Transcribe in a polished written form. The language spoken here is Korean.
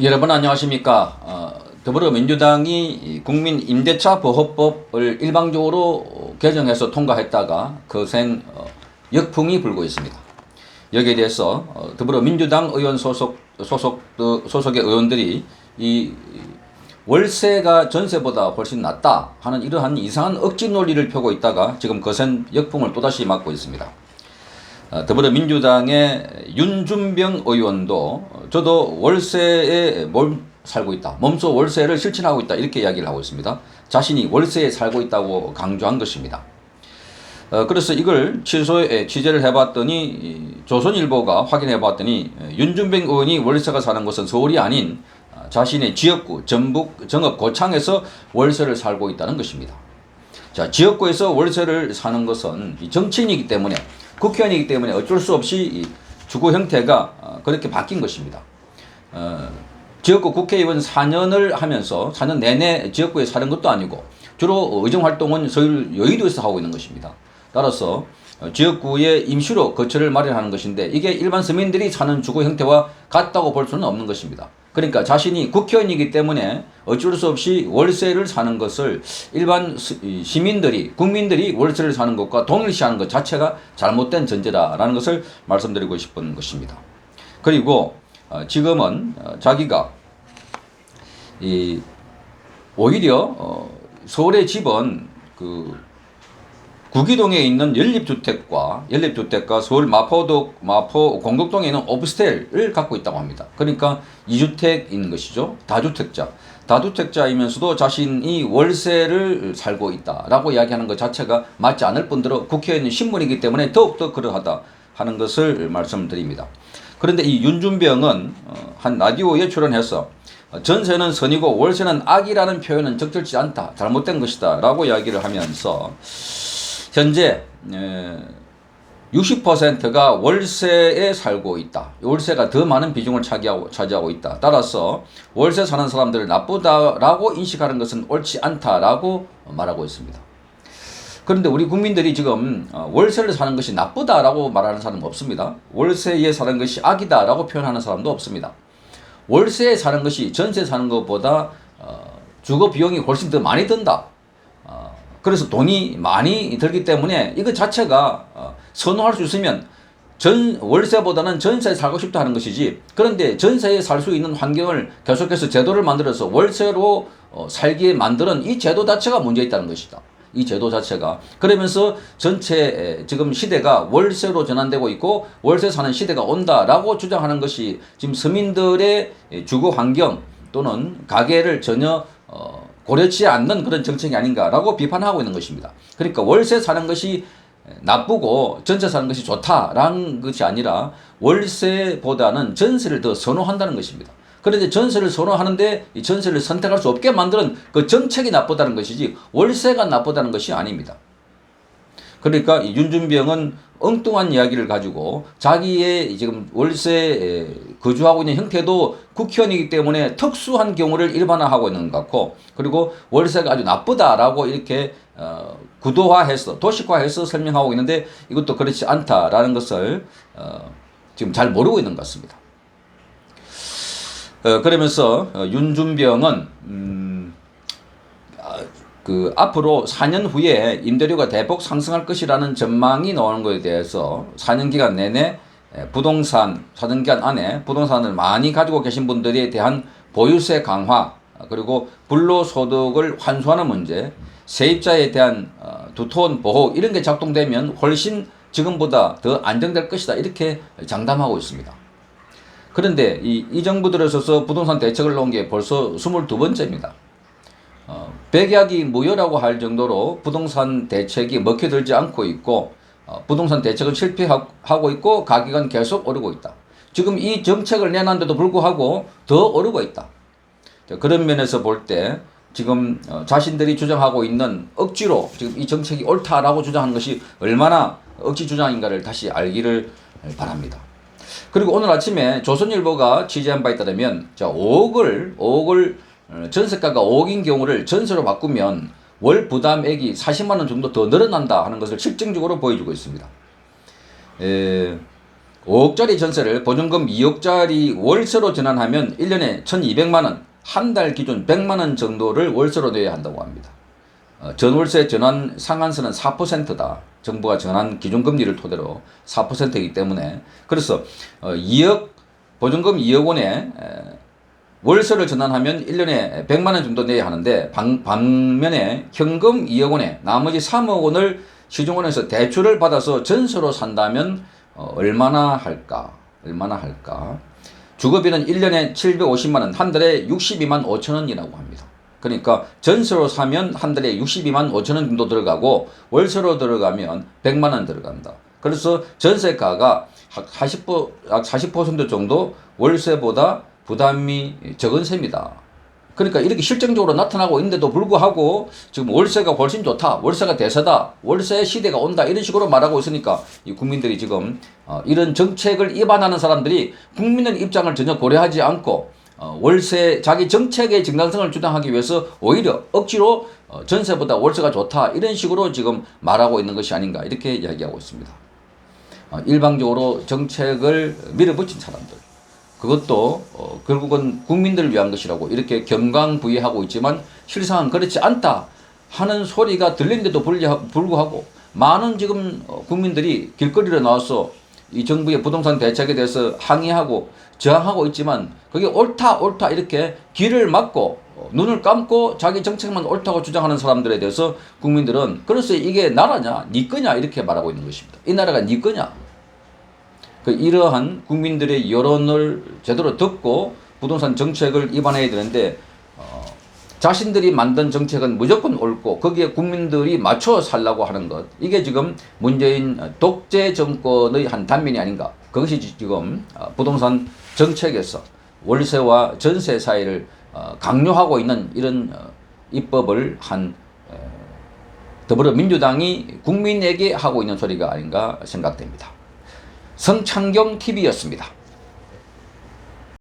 여러분 안녕하십니까. 더불어민주당이 국민임대차 보호법을 일방적으로 개정해서 통과했다가 거센 역풍이 불고 있습니다. 여기에 대해서 더불어민주당 의원 소속의 의원들이 이 월세가 전세보다 훨씬 낫다 하는 이러한 이상한 억지 논리를 펴고 있다가 지금 거센 역풍을 또다시 맞고 있습니다. 더불어민주당의 윤준병 의원도 저도 월세에 살고 있다. 몸소 월세를 실천하고 있다. 이렇게 이야기를 하고 있습니다. 자신이 월세에 살고 있다고 강조한 것입니다. 그래서 이걸 취재를 해봤더니 조선일보가 확인해봤더니 윤준병 의원이 월세가 사는 곳은 서울이 아닌 자신의 지역구 전북 정읍 고창에서 월세를 살고 있다는 것입니다. 자, 지역구에서 월세를 사는 것은 정치인이기 때문에 국회의원이기 때문에 어쩔 수 없이 주거 형태가 그렇게 바뀐 것입니다. 지역구 국회의원 4년을 하면서 4년 내내 지역구에 사는 것도 아니고 주로 의정활동은 서울 여의도에서 하고 있는 것입니다. 따라서 지역구에 임시로 거처를 마련하는 것인데 이게 일반 서민들이 사는 주거 형태와 같다고 볼 수는 없는 것입니다. 그러니까 자신이 국회의원이기 때문에 어쩔 수 없이 월세를 사는 것을 일반 시민들이 국민들이 월세를 사는 것과 동일시하는 것 자체가 잘못된 전제다라는 것을 말씀드리고 싶은 것입니다. 그리고 지금은 자기가 오히려 서울의 집은 구기동에 있는 연립주택과 서울 마포 공덕동에 있는 오피스텔을 갖고 있다고 합니다. 그러니까 2주택인 것이죠. 다주택자이면서도 자신이 월세를 살고 있다라고 이야기하는 것 자체가 맞지 않을 뿐더러 국회의원 신분이기 때문에 더욱더 그러하다 하는 것을 말씀드립니다. 그런데 이 윤준병은 한 라디오에 출연해서 전세는 선이고 월세는 악이라는 표현은 적절치 않다, 잘못된 것이다 라고 이야기를 하면서 현재 60%가 월세에 살고 있다. 월세가 더 많은 비중을 차지하고 있다. 따라서 월세 사는 사람들을 나쁘다라고 인식하는 것은 옳지 않다라고 말하고 있습니다. 그런데 우리 국민들이 지금 월세를 사는 것이 나쁘다라고 말하는 사람은 없습니다. 월세에 사는 것이 악이다라고 표현하는 사람도 없습니다. 월세에 사는 것이 전세 사는 것보다 주거 비용이 훨씬 더 많이 든다. 그래서 돈이 많이 들기 때문에 이거 자체가 선호할 수 있으면 월세보다는 전세에 살고 싶다 하는 것이지, 그런데 전세에 살 수 있는 환경을 계속해서 제도를 만들어서 월세로 살게 만드는 이 제도 자체가 문제 있다는 것이다. 이 제도 자체가. 그러면서 전체 지금 시대가 월세로 전환되고 있고 월세 사는 시대가 온다라고 주장하는 것이 지금 서민들의 주거 환경 또는 가계를 전혀 고려치 않는 그런 정책이 아닌가라고 비판하고 있는 것입니다. 그러니까 월세 사는 것이 나쁘고 전세 사는 것이 좋다라는 것이 아니라 월세보다는 전세를 더 선호한다는 것입니다. 그런데 전세를 선호하는데 이 전세를 선택할 수 없게 만드는 그 정책이 나쁘다는 것이지 월세가 나쁘다는 것이 아닙니다. 그러니까 이 윤준병은 엉뚱한 이야기를 가지고 자기의 지금 월세에 거주하고 있는 형태도 국회의원이기 때문에 특수한 경우를 일반화하고 있는 것 같고, 그리고 월세가 아주 나쁘다라고 이렇게 구도화해서 도식화해서 설명하고 있는데 이것도 그렇지 않다라는 것을 지금 잘 모르고 있는 것 같습니다. 그러면서 윤준병은 앞으로 4년 후에 임대료가 대폭 상승할 것이라는 전망이 나오는 것에 대해서 4년 기간 내내 4년 기간 안에 부동산을 많이 가지고 계신 분들에 대한 보유세 강화, 그리고 불로소득을 환수하는 문제, 세입자에 대한 두터운 보호 이런 게 작동되면 훨씬 지금보다 더 안정될 것이다 이렇게 장담하고 있습니다. 그런데 이 정부 들어서서 부동산 대책을 놓은 게 벌써 22번째입니다. 백약이 무효라고 할 정도로 부동산 대책이 먹혀들지 않고 있고 부동산 대책은 실패하고 있고 가격은 계속 오르고 있다. 지금 이 정책을 내놨는데도 불구하고 더 오르고 있다. 그런 면에서 볼 때 지금 자신들이 주장하고 있는 억지로 지금 이 정책이 옳다라고 주장하는 것이 얼마나 억지 주장인가를 다시 알기를 바랍니다. 그리고 오늘 아침에 조선일보가 취재한 바에 따르면 5억을 전세가가 5억인 경우를 전세로 바꾸면 월 부담액이 40만 원 정도 더 늘어난다 하는 것을 실증적으로 보여주고 있습니다. 5억짜리 전세를 보증금 2억짜리 월세로 전환하면 1년에 1,200만 원, 한 달 기준 100만 원 정도를 월세로 내야 한다고 합니다. 전월세 전환 상한선은 4%다. 정부가 전환 기준금리를 토대로 4%이기 때문에 그래서 2억 보증금 2억 원에 월세를 전환하면 1년에 100만 원 정도 내야 하는데 반면에 현금 2억 원에 나머지 3억 원을 시중은행에서 대출을 받아서 전세로 산다면 얼마나 할까? 주거비는 1년에 750만 원, 한 달에 62만 5천 원이라고 합니다. 그러니까 전세로 사면 한 달에 62만 5천 원 정도 들어가고 월세로 들어가면 100만 원 들어간다. 그래서 전세가가 약 40% 정도 월세보다 부담이 적은 셈이다. 그러니까 이렇게 실정적으로 나타나고 있는데도 불구하고 지금 월세가 훨씬 좋다, 월세가 대세다, 월세 시대가 온다 이런 식으로 말하고 있으니까 이 국민들이 지금 이런 정책을 입안하는 사람들이 국민의 입장을 전혀 고려하지 않고 월세 자기 정책의 정당성을 주장하기 위해서 오히려 억지로 전세보다 월세가 좋다 이런 식으로 지금 말하고 있는 것이 아닌가 이렇게 이야기하고 있습니다. 일방적으로 정책을 밀어붙인 사람들 그것도 결국은 국민들을 위한 것이라고 이렇게 경강부회하고 있지만 실상은 그렇지 않다 하는 소리가 들리는데도 불구하고 많은 지금 국민들이 길거리로 나와서 이 정부의 부동산 대책에 대해서 항의하고 저항하고 있지만 그게 옳다 이렇게 귀를 막고 눈을 감고 자기 정책만 옳다고 주장하는 사람들에 대해서 국민들은 그래서 이게 나라냐 네 거냐 이렇게 말하고 있는 것입니다. 이 나라가 네 거냐. 이러한 국민들의 여론을 제대로 듣고 부동산 정책을 입안해야 되는데 자신들이 만든 정책은 무조건 옳고 거기에 국민들이 맞춰 살라고 하는 것 이게 지금 문재인 독재 정권의 한 단면이 아닌가. 그것이 지금 부동산 정책에서 월세와 전세 사이를 강요하고 있는 이런 입법을 한 더불어민주당이 국민에게 하고 있는 소리가 아닌가 생각됩니다. 성창경 TV였습니다.